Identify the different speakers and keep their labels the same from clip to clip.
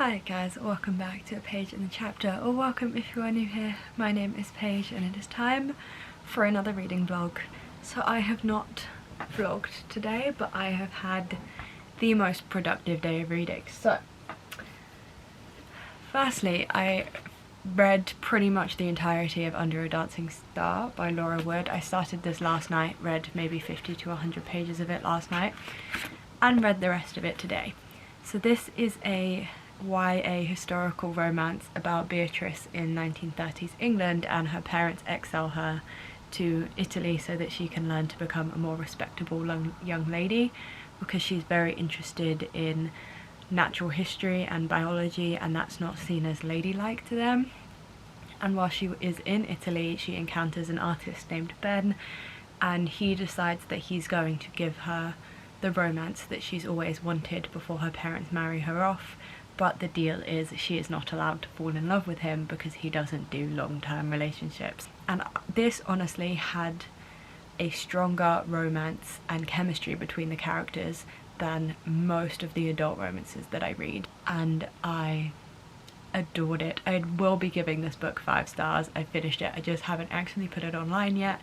Speaker 1: Hi guys, welcome back to A Page in the Chapter, or welcome if you are new here. My name is Paige and it is time for another reading vlog. So I have not vlogged today, but I have had the most productive day of reading. So firstly, I read pretty much the entirety of Under a Dancing Star by Laura Wood. I started this last night, read maybe 50 to 100 pages of it last night, and read the rest of it today. So this is a YA historical romance about Beatrice in 1930s England, and her parents exile her to Italy so that she can learn to become a more respectable young lady, because she's very interested in natural history and biology, and that's not seen as ladylike to them. And while she is in Italy, she encounters an artist named Ben, and he decides that he's going to give her the romance that she's always wanted before her parents marry her off. But the deal is she is not allowed to fall in love with him because he doesn't do long-term relationships. And this honestly had a stronger romance and chemistry between the characters than most of the adult romances that I read, and I adored it. I will be giving this book 5 stars. I finished it, I just haven't actually put it online yet.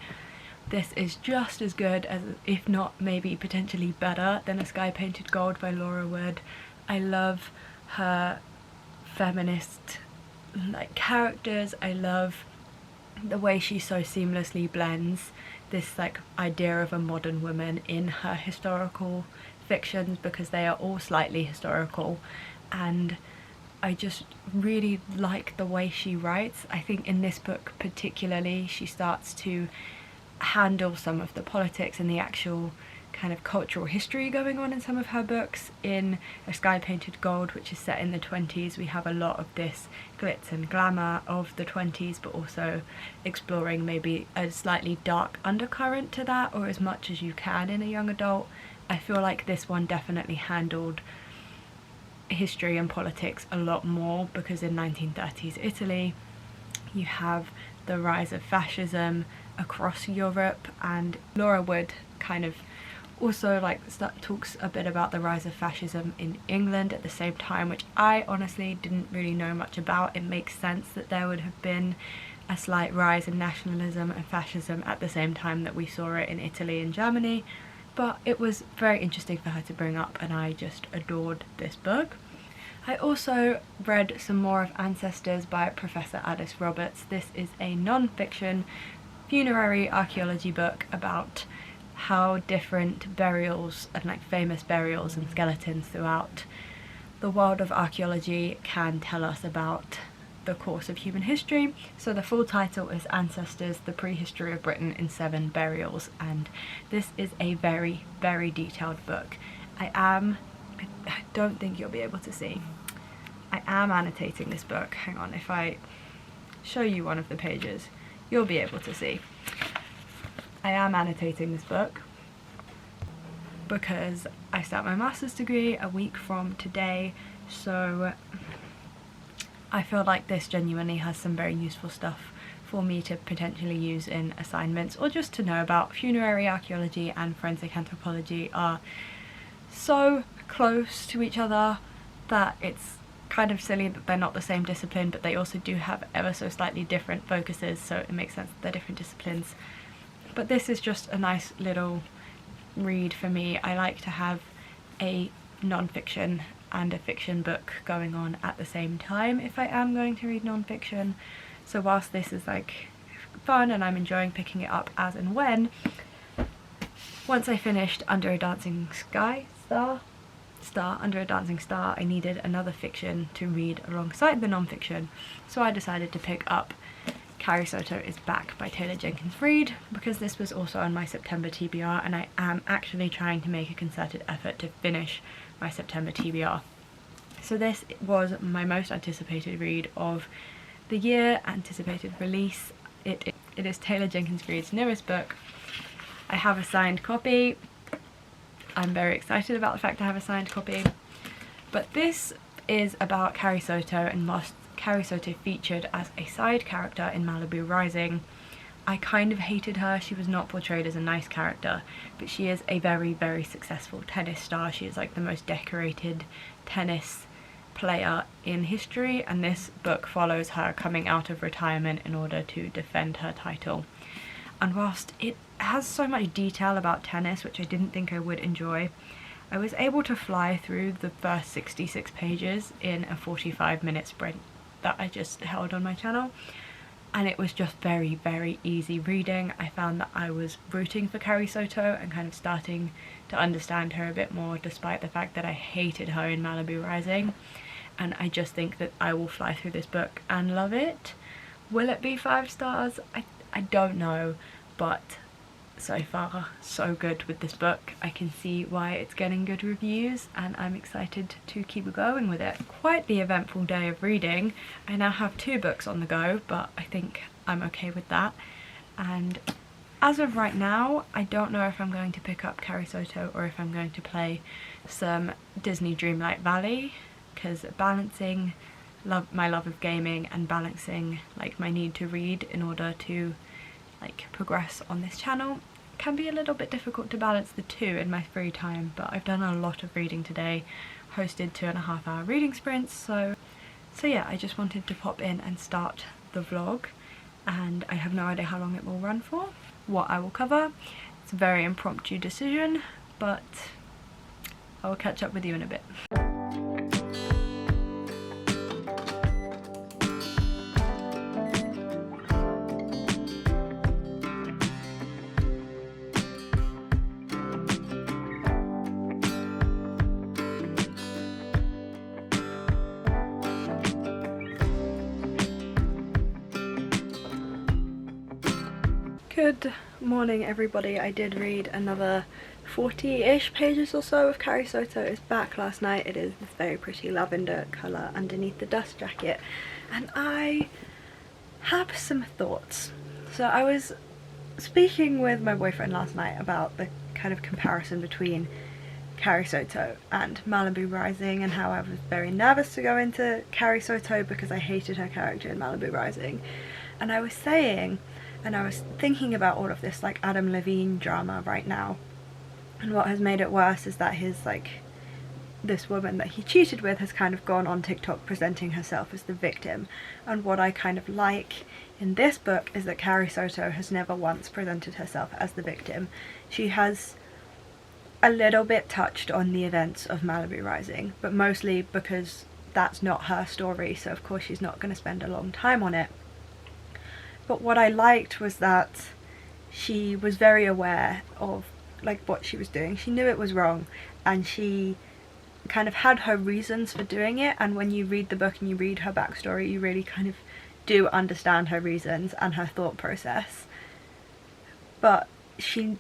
Speaker 1: This is just as good as, if not maybe potentially better than A Sky Painted Gold by Laura Wood. I love her feminist characters. I love the way she so seamlessly blends this idea of a modern woman in her historical fictions, because they are all slightly historical, and I just really like the way she writes. I think in this book particularly she starts to handle some of the politics and the actual kind of cultural history going on in some of her books. In A Sky Painted Gold, which is set in the 20s, we have a lot of this glitz and glamour of the 20s, but also exploring maybe a slightly dark undercurrent to that, or as much as you can in a young adult. I feel like this one definitely handled history and politics a lot more, because in 1930s Italy you have the rise of fascism across Europe, and Laura Wood kind of also talks a bit about the rise of fascism in England at the same time, which I honestly didn't really know much about. It makes sense that there would have been a slight rise in nationalism and fascism at the same time that we saw it in Italy and Germany, but it was very interesting for her to bring up, and I just adored this book. I also read some more of Ancestors by Professor Alice Roberts. This is a non-fiction funerary archaeology book about how different burials and famous burials and skeletons throughout the world of archaeology can tell us about the course of human history. So the full title is Ancestors: The Prehistory of Britain in 7 Burials, and this is a very, very detailed book. I don't think you'll be able to see. I am annotating this book. Hang on, if I show you one of the pages, you'll be able to see. I am annotating this book because I start my master's degree a week from today, so I feel like this genuinely has some very useful stuff for me to potentially use in assignments, or just to know about. Funerary archaeology and forensic anthropology are so close to each other that it's kind of silly that they're not the same discipline, but they also do have ever so slightly different focuses, so it makes sense that they're different disciplines. But this is just a nice little read for me. I like to have a non-fiction and a fiction book going on at the same time if I am going to read non-fiction. So whilst this is fun and I'm enjoying picking it up as and when, once I finished Under a Dancing Star, I needed another fiction to read alongside the non-fiction, so I decided to pick up Carrie Soto is Back by Jenkins Reid, because this was also on my September TBR, and I am actually trying to make a concerted effort to finish my September TBR. So this was my most anticipated read of the year, anticipated release. It is Jenkins Reid's newest book. I have a signed copy. I'm very excited about the fact I have a signed copy. But this is about Carrie Soto, and whilst Carrie Soto featured as a side character in Malibu Rising, I kind of hated her. She was not portrayed as a nice character, but she is a very, very successful tennis star. She is the most decorated tennis player in history, and this book follows her coming out of retirement in order to defend her title. And whilst it has so much detail about tennis, which I didn't think I would enjoy, I was able to fly through the first 66 pages in a 45-minute sprint that I just held on my channel, and it was just very, very easy reading. I found that I was rooting for Carrie Soto and kind of starting to understand her a bit more, despite the fact that I hated her in Malibu Rising, and I just think that I will fly through this book and love it. Will it be 5 stars? I don't know, but so far so good with this book. I can see why it's getting good reviews, and I'm excited to keep going with it. Quite the eventful day of reading. I now have 2 books on the go, but I think I'm okay with that. And as of right now, I don't know if I'm going to pick up Carrie Soto or if I'm going to play some Disney Dreamlight Valley, because balancing my love of gaming and balancing like my need to read in order to like progress on this channel can be a little bit difficult to balance the two in my free time. But I've done a lot of reading today, hosted 2.5-hour reading sprints, so yeah, I just wanted to pop in and start the vlog, and I have no idea how long it will run for, what I will cover. It's a very impromptu decision, but I will catch up with you in a bit. Good morning everybody. I did read another 40-ish pages or so of Carrie Soto. Is back last night. It is this very pretty lavender colour underneath the dust jacket, and I have some thoughts. So I was speaking with my boyfriend last night about the kind of comparison between Carrie Soto and Malibu Rising, and how I was very nervous to go into Carrie Soto because I hated her character in Malibu Rising. And I was saying, and I was thinking about all of this like Adam Levine drama right now, and what has made it worse is that his this woman that he cheated with has kind of gone on TikTok presenting herself as the victim. And what I kind of like in this book is that Carrie Soto has never once presented herself as the victim. She has a little bit touched on the events of Malibu Rising, but mostly because that's not her story, so of course she's not going to spend a long time on it. But what I liked was that she was very aware of like what she was doing. She knew it was wrong, and she kind of had her reasons for doing it, and when you read the book and you read her backstory, you really kind of do understand her reasons and her thought process. But she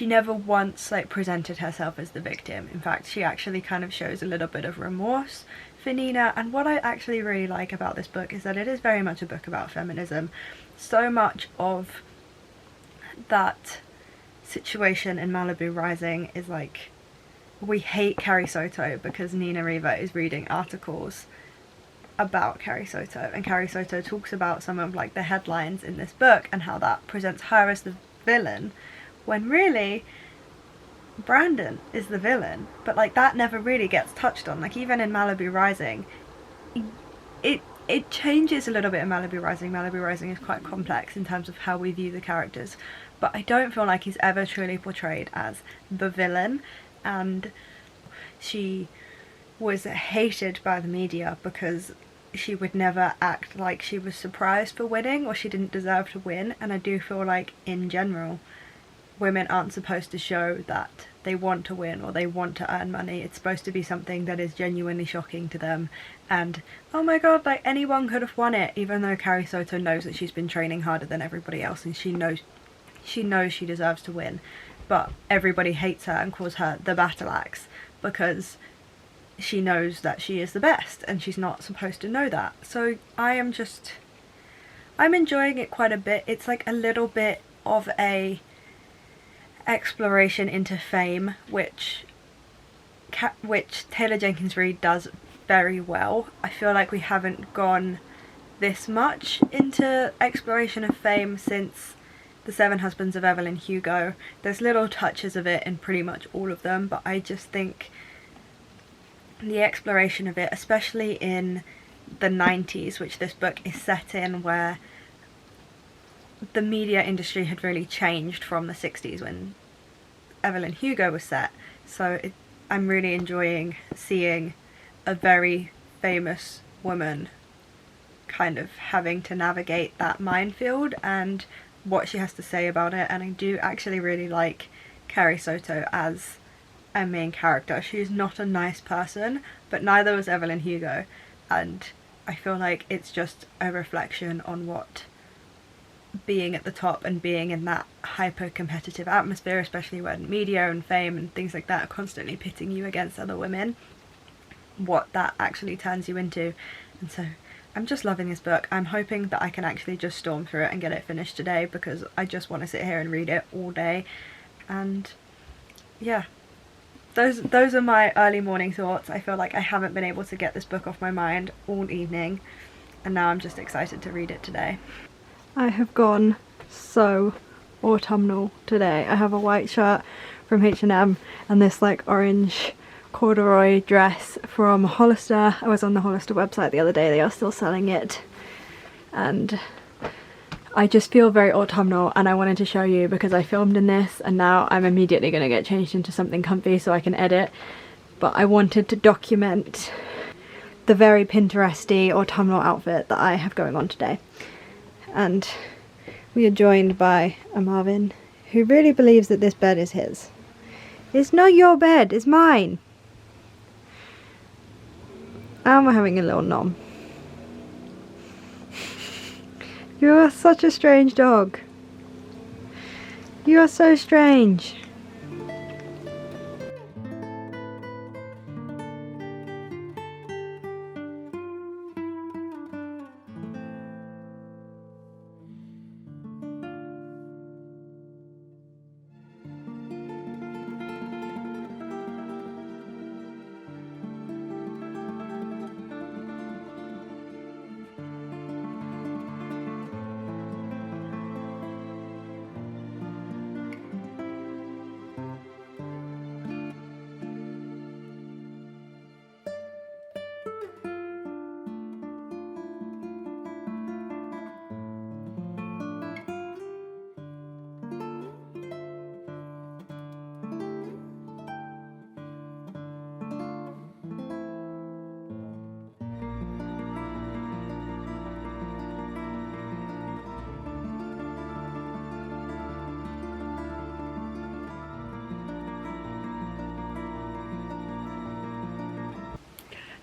Speaker 1: never once like presented herself as the victim. In fact, she actually kind of shows a little bit of remorse for Nina. And what I actually really like about this book is that it is very much a book about feminism. So much of that situation in Malibu Rising is like, we hate Carrie Soto because Nina Riva is reading articles about Carrie Soto, and Carrie Soto talks about some of like the headlines in this book and how that presents her as the villain, when really Brandon is the villain. But like that never really gets touched on. Like even in Malibu Rising, it changes a little bit in Malibu Rising. Malibu Rising is quite complex in terms of how we view the characters, but I don't feel like he's ever truly portrayed as the villain. And she was hated by the media because she would never act like she was surprised for winning or she didn't deserve to win. And I do feel like in general women aren't supposed to show that they want to win or they want to earn money. It's supposed to be something that is genuinely shocking to them, and oh my god, like anyone could have won it, even though Carrie Soto knows that she's been training harder than everybody else and she knows she deserves to win. But everybody hates her and calls her the battle axe because she knows that she is the best, and she's not supposed to know that. So I'm enjoying it quite a bit. It's like a little bit of a exploration into fame, which Taylor Jenkins Reid does very well. I feel like we haven't gone this much into exploration of fame since The 7 Husbands of Evelyn Hugo. There's little touches of it in pretty much all of them, but I just think the exploration of it, especially in the 90s, which this book is set in, where the media industry had really changed from the 60s when Evelyn Hugo was set. So I'm really enjoying seeing a very famous woman kind of having to navigate that minefield and what she has to say about it. And I do actually really like Carrie Soto as a main character. She's not a nice person, but neither was Evelyn Hugo, and I feel like it's just a reflection on what being at the top and being in that hyper competitive atmosphere, especially when media and fame and things like that are constantly pitting you against other women, what that actually turns you into. And so I'm just loving this book. I'm hoping that I can actually just storm through it and get it finished today, because I just want to sit here and read it all day. And yeah, those are my early morning thoughts. I feel like I haven't been able to get this book off my mind all evening, and now I'm just excited to read it today. I have gone so autumnal today. I have a white shirt from H&M and this like orange corduroy dress from Hollister. I was on the Hollister website the other day, they are still selling it, and I just feel very autumnal, and I wanted to show you because I filmed in this and now I'm immediately going to get changed into something comfy so I can edit, but I wanted to document the very Pinteresty autumnal outfit that I have going on today. And we are joined by a Marvin who really believes that this bed is his. It's not your bed, it's mine. And we're having a little nom. You are such a strange dog. You are so strange.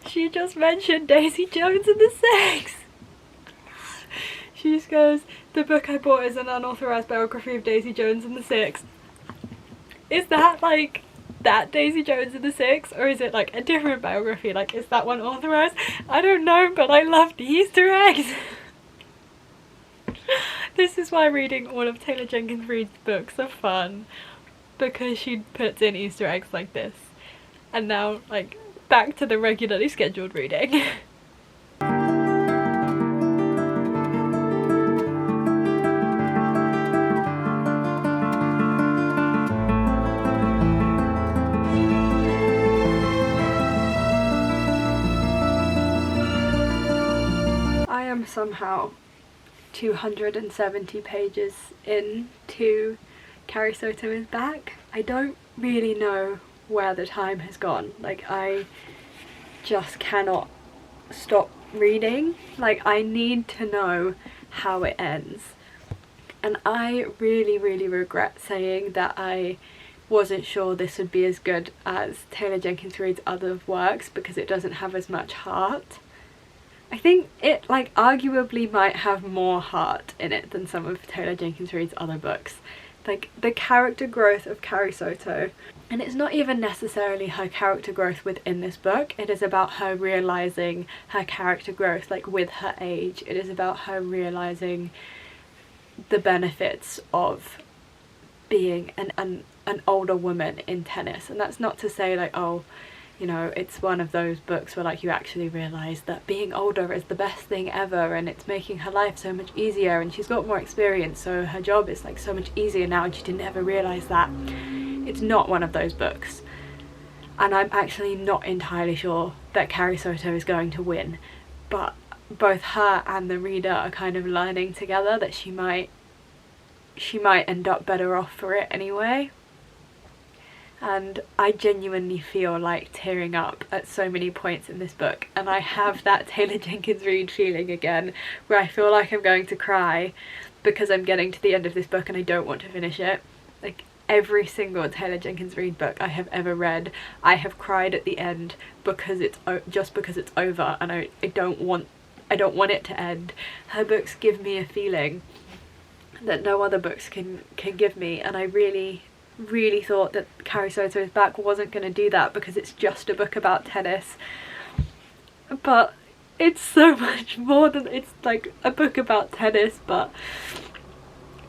Speaker 1: She just mentioned Daisy Jones and the Six. She just goes, the book I bought is an unauthorised biography of Daisy Jones and the Six. Is that like that Daisy Jones and the Six, or is it like a different biography? Like, is that one authorised? I don't know, but I love the Easter eggs. This is why reading all of Taylor Jenkins Reid's books are fun, because she puts in Easter eggs like this. And now, like, back to the regularly scheduled reading. I am somehow 270 pages into Carrie Soto is Back. I don't really know where the time has gone. Like, I just cannot stop reading. Like, I need to know how it ends, and I really regret saying that I wasn't sure this would be as good as Taylor Jenkins Reid's other works because it doesn't have as much heart. I think it, like, arguably might have more heart in it than some of Taylor Jenkins Reid's other books. Like, the character growth of Carrie Soto, and it's not even necessarily her character growth within this book, it is about her realising her character growth, like, with her age. It is about her realising the benefits of being an older woman in tennis. And that's not to say, like, oh, you know, it's one of those books where, like, you actually realise that being older is the best thing ever and it's making her life so much easier and she's got more experience, so her job is, like, so much easier now and she didn't ever realise that. It's not one of those books. and I'm actually not entirely sure that Carrie Soto is going to win, but both her and the reader are kind of learning together that she might end up better off for it anyway. And I genuinely feel like tearing up at so many points in this book, and I have that Taylor Jenkins Reid feeling again, where I feel like I'm going to cry because I'm getting to the end of this book and I don't want to finish it. Like, every single Taylor Jenkins Reid book I have ever read, I have cried at the end because it's just because it's over, and I don't want it to end. Her books give me a feeling that no other books can give me, and I really thought that Carrie Soto's Back wasn't going to do that because it's just a book about tennis, but it's so much more than, it's like a book about tennis, but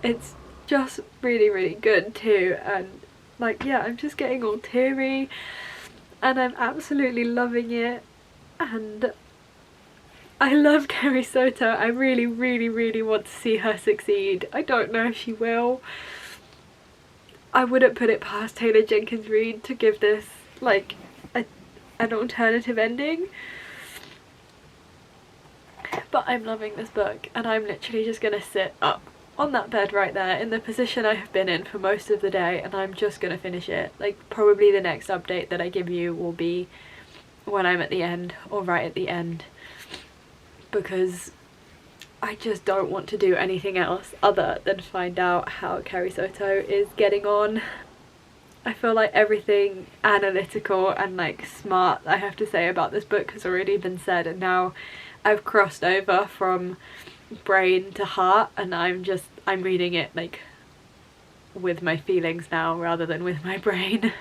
Speaker 1: it's just really good too. And like, yeah, I'm just getting all teary and I'm absolutely loving it, and I love Carrie Soto. I really want to see her succeed. I don't know if she will. I wouldn't put it past Taylor Jenkins Reid to give this like an alternative ending. But I'm loving this book, and I'm literally just gonna sit up on that bed right there in the position I have been in for most of the day, and I'm just gonna finish it. Like, probably the next update that I give you will be when I'm at the end, or right at the end, because I just don't want to do anything else other than find out how Carrie Soto is getting on. I feel like everything analytical and like smart I have to say about this book has already been said, and now I've crossed over from brain to heart, and I'm reading it like with my feelings now rather than with my brain.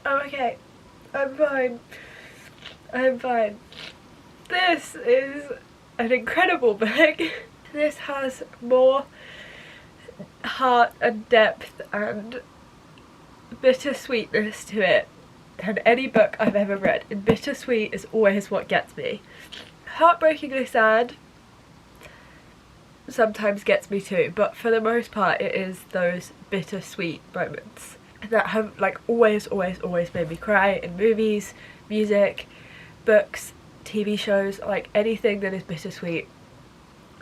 Speaker 1: I'm okay. I'm fine. I'm fine. This is an incredible book. This has more heart and depth and bittersweetness to it than any book I've ever read. And bittersweet is always what gets me. Heartbreakingly sad sometimes gets me too, but for the most part it is those bittersweet moments that have like always made me cry in movies, music, books, TV shows. Like, anything that is bittersweet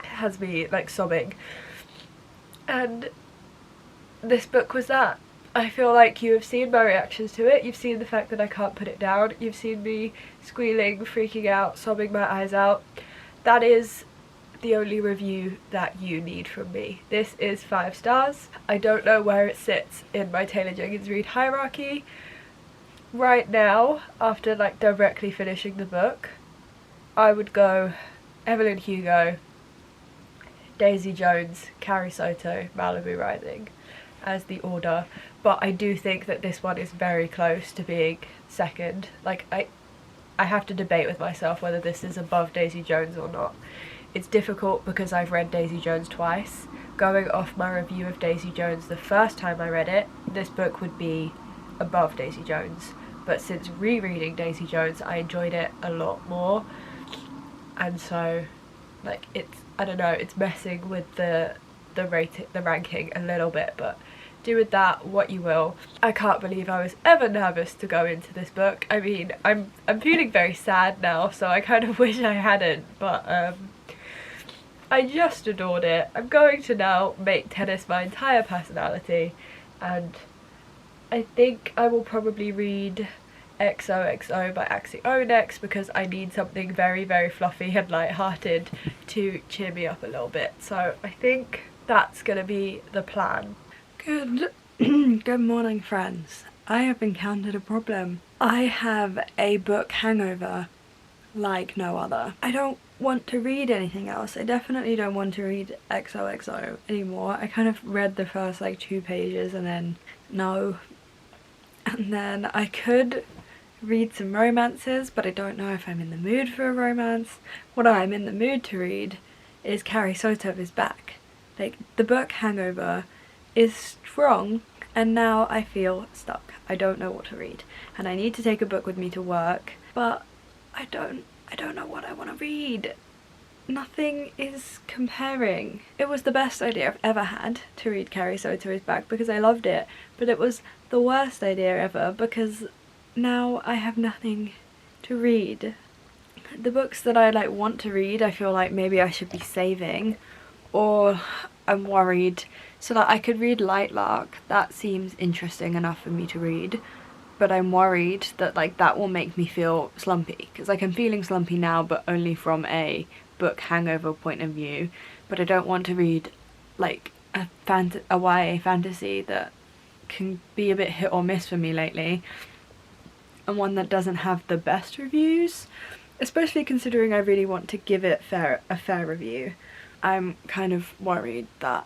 Speaker 1: has me like sobbing, and this book was that. I feel like you have seen my reactions to it, you've seen the fact that I can't put it down, you've seen me squealing, freaking out, sobbing my eyes out. That is the only review that you need from me. This is 5 stars. I don't know where it sits in my Taylor Jenkins Reid hierarchy right now after like directly finishing the book. I would go Evelyn Hugo, Daisy Jones, Carrie Soto, Malibu Rising as the order, but I do think that this one is very close to being second. Like, I have to debate with myself whether this is above Daisy Jones or not. It's difficult because I've read Daisy Jones twice. Going off my review of Daisy Jones the first time I read it, this book would be above Daisy Jones. But since rereading Daisy Jones, I enjoyed it a lot more. And so, like, it's, I don't know, it's messing with the ranking a little bit, but do with that what you will. I can't believe I was ever nervous to go into this book. I mean, I'm feeling very sad now, so I kind of wish I hadn't, but I just adored it. I'm going to now make tennis my entire personality, and I think I will probably read XOXO by Axio next, because I need something very fluffy and light-hearted to cheer me up a little bit. So I think that's gonna be the plan. Good morning, friends. I have encountered a problem. I have a book hangover like no other. I don't want to read anything else. I definitely don't want to read XOXO anymore. I kind of read the first like 2 pages and then no. And then I could read some romances, but I don't know if I'm in the mood for a romance. What I'm in the mood to read is Carrie Soto is back. Like, the book Hangover is strong, and now I feel stuck. I don't know what to read, and I need to take a book with me to work, but I don't know what I want to read. Nothing is comparing. It was the best idea I've ever had to read Carrie Soto is back because I loved it, but it was the worst idea ever because now I have nothing to read. The books that I like want to read, I feel like maybe I should be saving, or I'm worried. So that I could read Lightlark, that seems interesting enough for me to read, but I'm worried that like that will make me feel slumpy, because like I'm feeling slumpy now, but only from a book hangover point of view. But I don't want to read like a YA fantasy that can be a bit hit or miss for me lately, and one that doesn't have the best reviews, especially considering I really want to give it a fair review. I'm kind of worried that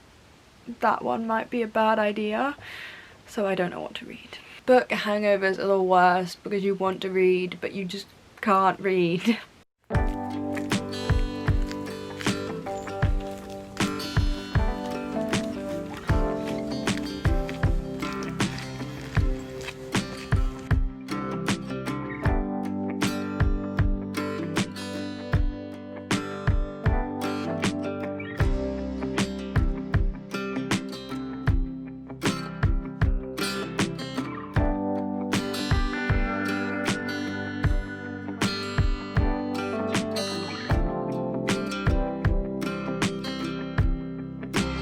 Speaker 1: that one might be a bad idea, so I don't know what to read. Book hangovers are the worst because you want to read but you just can't read.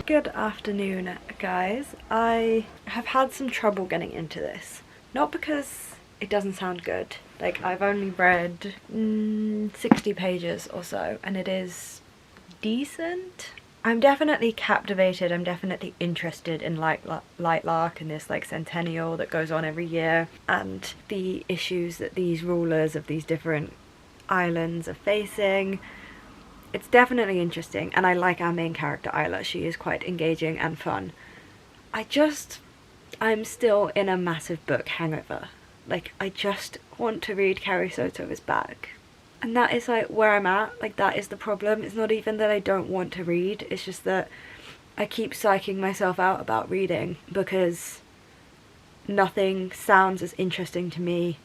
Speaker 1: Good afternoon, guys. I have had some trouble getting into this. Not because it doesn't sound good. Like, I've only read 60 pages or so, and it is decent. I'm definitely captivated, I'm definitely interested in Lightlark and this like centennial that goes on every year, and the issues that these rulers of these different islands are facing. It's definitely interesting, and I like our main character Isla. She is quite engaging and fun. I'm still in a massive book hangover. Like, I just want to read Carrie Soto is back. And that is like where I'm at. Like, that is the problem. It's not even that I don't want to read, it's just that I keep psyching myself out about reading because nothing sounds as interesting to me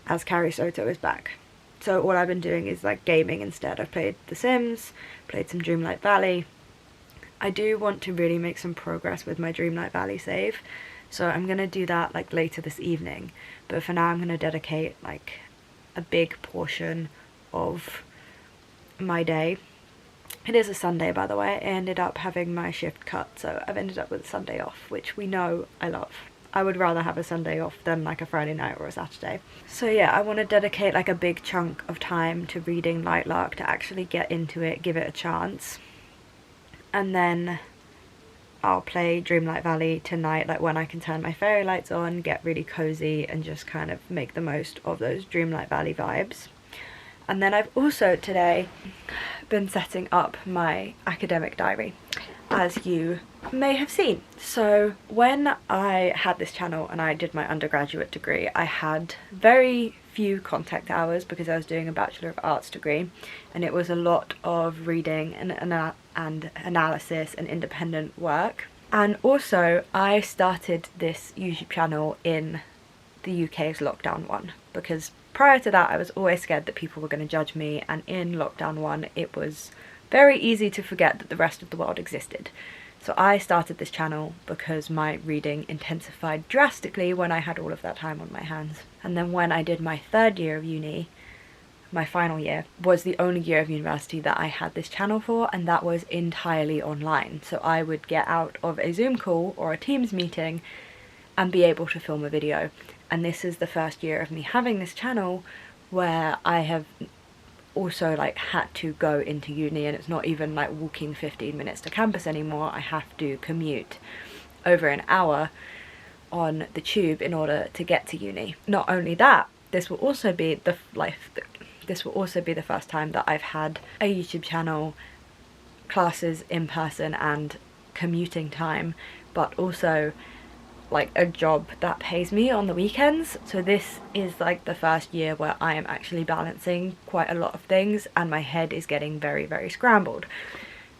Speaker 1: as Carrie Soto is back. So all I've been doing is like gaming instead. I've played The Sims, played some Dreamlight Valley. I do want to really make some progress with my Dreamlight Valley save, so I'm gonna do that like later this evening. But for now I'm gonna dedicate like a big portion of my day. It is a Sunday, by the way. I ended up having my shift cut, so I've ended up with a Sunday off, which we know I love. I would rather have a Sunday off than like a Friday night or a Saturday. So yeah, I want to dedicate like a big chunk of time to reading Lightlark, to actually get into it, give it a chance. And then I'll play Dreamlight Valley tonight, like when I can turn my fairy lights on, get really cozy and just kind of make the most of those Dreamlight Valley vibes. And then I've also today been setting up my academic diary, as you may have seen. So when I had this channel and I did my undergraduate degree, I had very few contact hours because I was doing a Bachelor of Arts degree, and it was a lot of reading and analysis and independent work. And also I started this YouTube channel in the UK's lockdown one, because prior to that I was always scared that people were going to judge me, and in lockdown one it was very easy to forget that the rest of the world existed. So I started this channel because my reading intensified drastically when I had all of that time on my hands. And then when I did my third year of uni, my final year was the only year of university that I had this channel for, and that was entirely online. So I would get out of a Zoom call or a Teams meeting and be able to film a video. And this is the first year of me having this channel where I have also like had to go into uni, and it's not even like walking 15 minutes to campus anymore. I have to commute over an hour on the tube in order to get to uni. Not only that, this will also be the first time that I've had a YouTube channel, classes in person and commuting time, but also like a job that pays me on the weekends, so this is like the first year where I am actually balancing quite a lot of things and my head is getting very, very scrambled.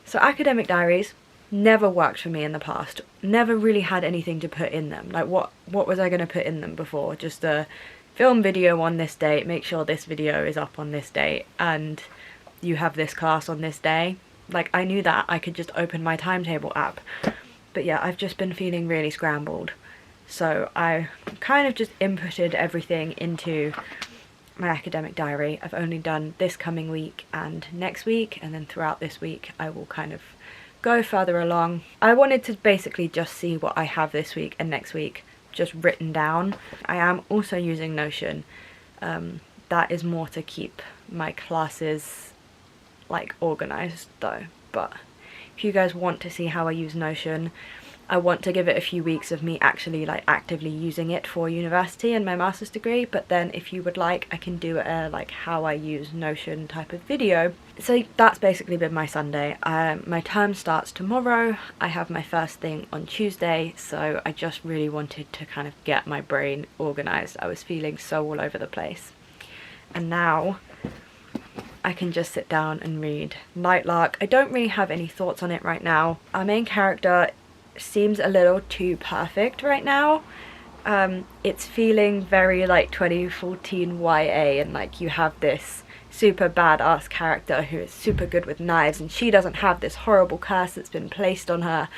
Speaker 1: So academic diaries never worked for me in the past, never really had anything to put in them. Like what was I going to put in them before? Just a film video on this date, make sure this video is up on this date, and you have this class on this day. Like I knew that I could just open my timetable app. But yeah, I've just been feeling really scrambled. So I kind of just inputted everything into my academic diary. I've only done this coming week and next week, and then throughout this week I will kind of go further along. I wanted to basically just see what I have this week and next week just written down. I am also using Notion. That is more to keep my classes like organized though. But if you guys want to see how I use Notion, I want to give it a few weeks of me actually like actively using it for university and my master's degree, but then if you would like, I can do a like how I use Notion type of video. So that's basically been my Sunday. My term starts tomorrow. I have my first thing on Tuesday, so I just really wanted to kind of get my brain organized. I was feeling so all over the place. And now I can just sit down and read Lightlark. I don't really have any thoughts on it right now. Our main character seems a little too perfect right now. It's feeling very like 2014 YA, and like you have this super badass character who is super good with knives, and she doesn't have this horrible curse that's been placed on her,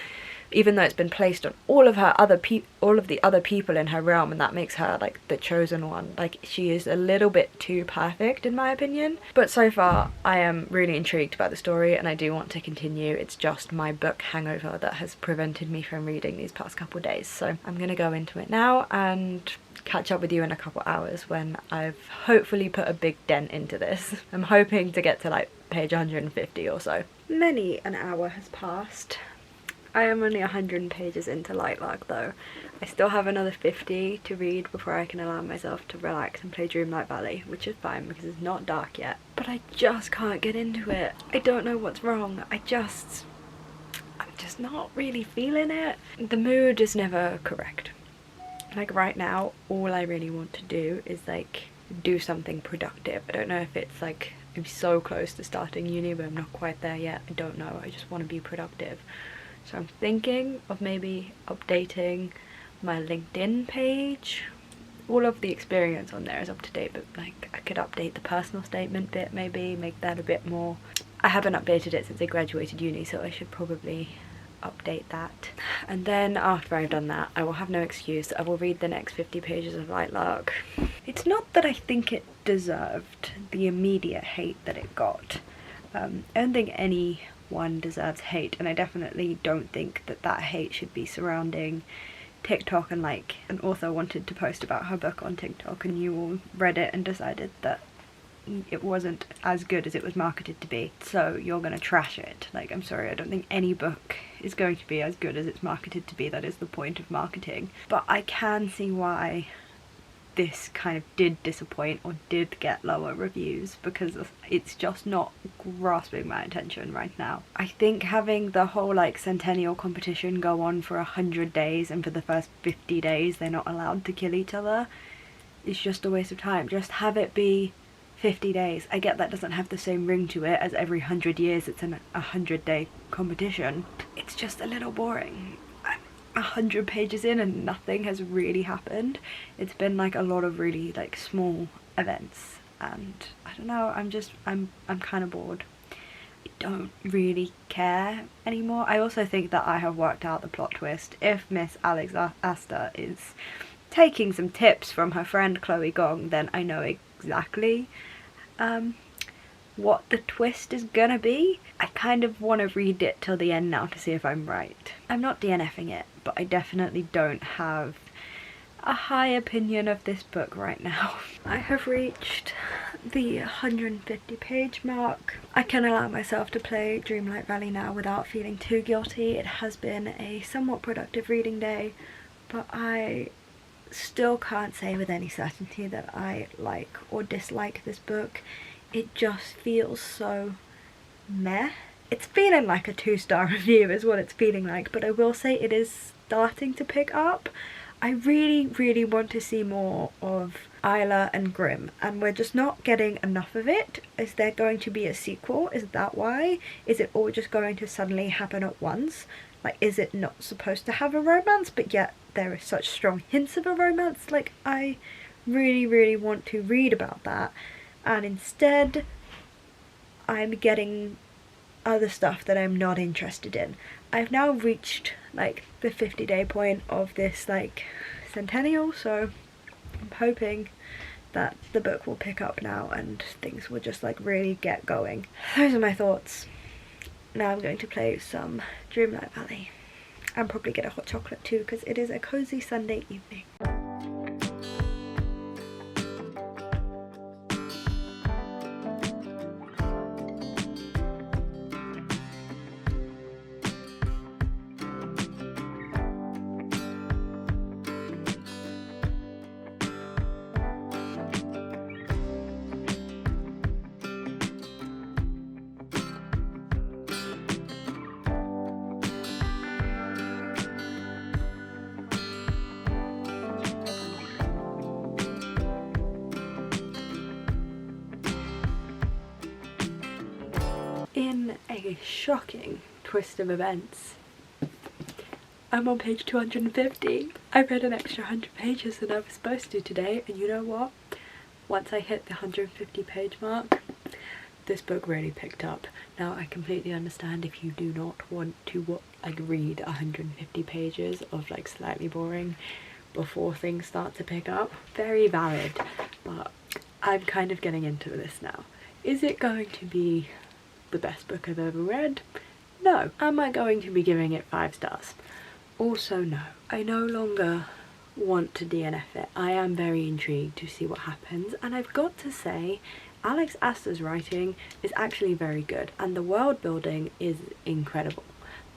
Speaker 1: even though it's been placed on all of the other people in her realm, and that makes her like the chosen one. Like she is a little bit too perfect in my opinion. But so far I am really intrigued by the story and I do want to continue. It's just my book hangover that has prevented me from reading these past couple days. So I'm gonna go into it now and catch up with you in a couple hours when I've hopefully put a big dent into this. I'm hoping to get to like page 150 or so. Many an hour has passed. I am only 100 pages into Lightlark though. I still have another 50 to read before I can allow myself to relax and play Dreamlight Valley, which is fine because it's not dark yet. But I just can't get into it. I don't know what's wrong. I'm just not really feeling it. The mood is never correct. Like right now, all I really want to do is like do something productive. I don't know if it's like I'm so close to starting uni but I'm not quite there yet. I don't know. I just want to be productive. So I'm thinking of maybe updating my LinkedIn page. All of the experience on there is up to date, but like I could update the personal statement bit, maybe make that a bit more. I haven't updated it since I graduated uni, so I should probably update that. And then after I've done that, I will have no excuse. I will read the next 50 pages of Lightlark. It's not that I think it deserved the immediate hate that it got. I don't think anyone deserves hate, and I definitely don't think that that hate should be surrounding TikTok, and like an author wanted to post about her book on TikTok and you all read it and decided that it wasn't as good as it was marketed to be, so you're gonna trash it. Like, I'm sorry, I don't think any book is going to be as good as it's marketed to be. That is the point of marketing. But I can see why this kind of did disappoint or did get lower reviews, because it's just not grasping my attention right now. I think having the whole like centennial competition go on for 100 days and for the first 50 days they're not allowed to kill each other is just a waste of time. Just have it be 50 days. I get that doesn't have the same ring to it as every 100 years it's a 100-day competition. It's just a little boring. 100 pages in and nothing has really happened. It's been like a lot of really like small events, and I don't know, I'm kind of bored. I don't really care anymore. I also think that I have worked out the plot twist. If Miss Alex Aster is taking some tips from her friend Chloe Gong, then I know exactly what the twist is gonna be. I kind of want to read it till the end now to see if I'm right. I'm not DNFing it, but I definitely don't have a high opinion of this book right now. I have reached the 150 page mark. I can allow myself to play Dreamlight Valley now without feeling too guilty. It has been a somewhat productive reading day, but I still can't say with any certainty that I like or dislike this book. It just feels so meh. It's feeling like a 2-star review is what it's feeling like, but I will say it is starting to pick up. I really want to see more of Isla and Grimm, and we're just not getting enough of it. Is there going to be a sequel? Is that why? Is it all just going to suddenly happen at once? Like, is it not supposed to have a romance, but yet there are such strong hints of a romance? Like, I really want to read about that, and instead I'm getting other stuff that I'm not interested in. I've now reached like the 50-day point of this like centennial, so I'm hoping that the book will pick up now and things will just like really get going. Those are my thoughts. Now I'm going to play some Dreamlight Valley and probably get a hot chocolate too, because it is a cozy Sunday evening. In a shocking twist of events, I'm on page 250. I read an extra 100 pages than I was supposed to today, and you know what? Once I hit the 150 page mark, this book really picked up. Now I completely understand if you do not want to like read 150 pages of like slightly boring before things start to pick up. Very valid, but I'm kind of getting into this now. Is it going to be the best book I've ever read? No. Am I going to be giving it 5 stars? Also no. I no longer want to DNF it. I am very intrigued to see what happens, and I've got to say Alex Aster's writing is actually very good and the world building is incredible.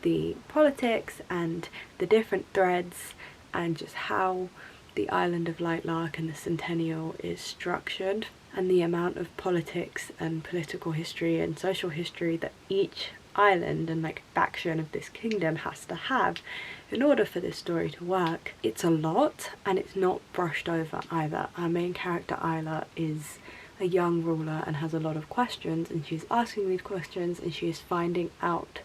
Speaker 1: The politics and the different threads and just how the island of Lightlark and the Centennial is structured, and the amount of politics and political history and social history that each island and like faction of this kingdom has to have in order for this story to work. It's a lot, and it's not brushed over either. Our main character Isla is a young ruler and has a lot of questions, and she's asking these questions and she is finding out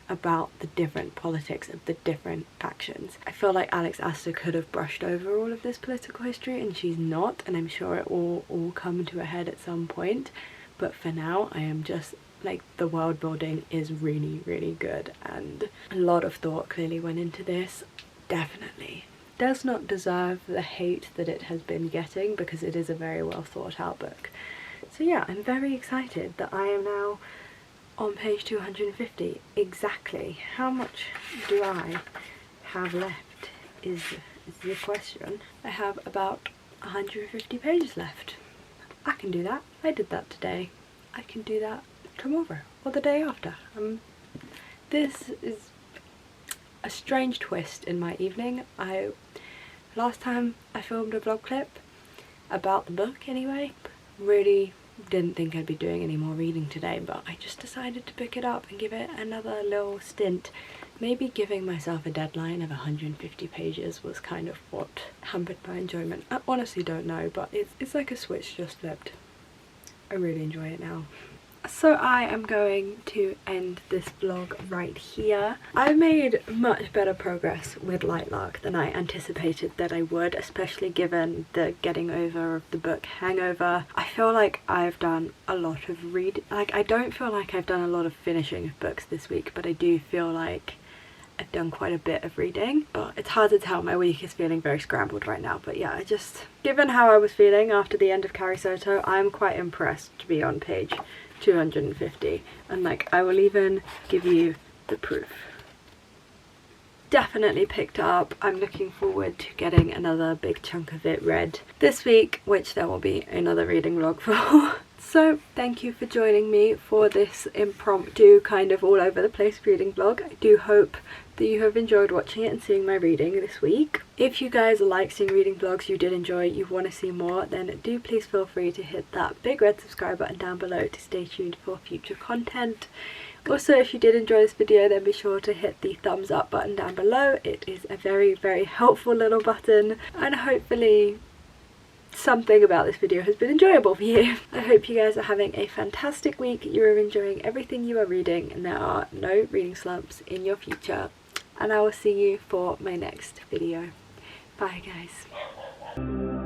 Speaker 1: about the different politics of the different factions. I feel like Alex Aster could have brushed over all of this political history, and she's not, and I'm sure it will all come to a head at some point, but for now I am just like, the world building is really good, and a lot of thought clearly went into this. Definitely does not deserve the hate that it has been getting, because it is a very well thought out book. So yeah, I'm very excited that I am now on page 250. Exactly how much do I have left is the question. I have about 150 pages left. I can do that. I did that today. I can do that tomorrow or the day after. This is a strange twist in my evening. Last time I filmed a vlog clip about the book anyway, really didn't think I'd be doing any more reading today, but I just decided to pick it up and give it another little stint. Maybe giving myself a deadline of 150 pages was kind of what hampered my enjoyment. I honestly don't know, but it's like a switch just flipped. I really enjoy it now. So I am going to end this vlog right here. I've made much better progress with Lightlark than I anticipated that I would, especially given the getting over of the book Hangover. I feel like I've done a lot of reading. Like, I don't feel like I've done a lot of finishing of books this week, but I do feel like I've done quite a bit of reading. But it's hard to tell, my week is feeling very scrambled right now. But yeah, given how I was feeling after the end of Carrie Soto, I'm quite impressed to be on page 250, and like, I will even give you the proof. Definitely picked up. I'm looking forward to getting another big chunk of it read this week, which there will be another reading vlog for. So thank you for joining me for this impromptu kind of all over the place reading vlog. I do hope that you have enjoyed watching it and seeing my reading this week. If you guys like seeing reading vlogs, you did enjoy, you want to see more, then do please feel free to hit that big red subscribe button down below to stay tuned for future content. Also, if you did enjoy this video, then be sure to hit the thumbs up button down below. It is a very, very helpful little button, and hopefully something about this video has been enjoyable for you. I hope you guys are having a fantastic week, you are enjoying everything you are reading, and there are no reading slumps in your future. And I will see you for my next video. Bye guys.